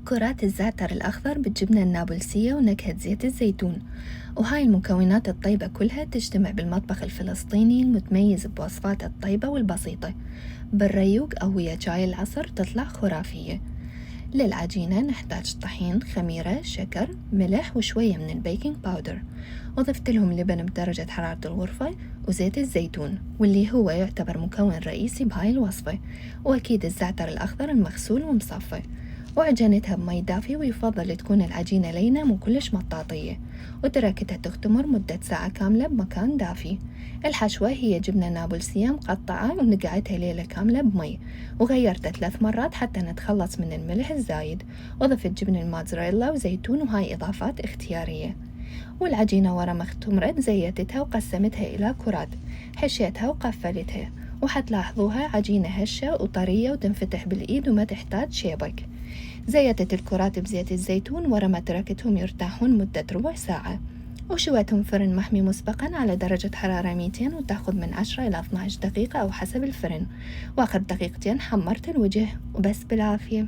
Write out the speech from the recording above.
كرات الزعتر الأخضر بالجبنة النابلسية ونكهة زيت الزيتون. وهاي المكونات الطيبة كلها تجتمع بالمطبخ الفلسطيني المتميز بوصفاته الطيبة والبسيطة، بالريوق أو ويا شاي العصر تطلع خرافية. للعجينة نحتاج طحين، خميرة، شكر، ملح وشوية من البيكنج باودر، وضفت لهم لبن بدرجة حرارة الغرفة وزيت الزيتون واللي هو يعتبر مكون رئيسي بهاي الوصفة، وأكيد الزعتر الأخضر المغسول ومصفى، وعجنتها بمي دافية، ويفضل تكون العجينة لينة مو كلش مطاطية، وتركتها تختمر مدة ساعة كاملة بمكان دافي. الحشوة هي جبنة نابلسية مقطعة ونقعتها ليلة كاملة بمي، وغيرتها 3 مرات حتى نتخلص من الملح الزايد، وضفت جبن الموتزاريلا وزيتون، وهاي إضافات اختيارية. والعجينة ورا ما اختمرت زيتتها وقسمتها إلى كرات، حشيتها وقفلتها، وحتلاحظوها عجينة هشة وطرية وتنفتح بالإيد وما تحتاج شيبك. زيتت الكرات بزيت الزيتون ورا ما تركتهم يرتاحون مدة ربع ساعة، وشويتهم فرن محمي مسبقا على درجة حرارة 200، وتاخذ من 10 إلى 12 دقيقة أو حسب الفرن، وآخر دقيقتين حمرت الوجه، وبس بالعافية.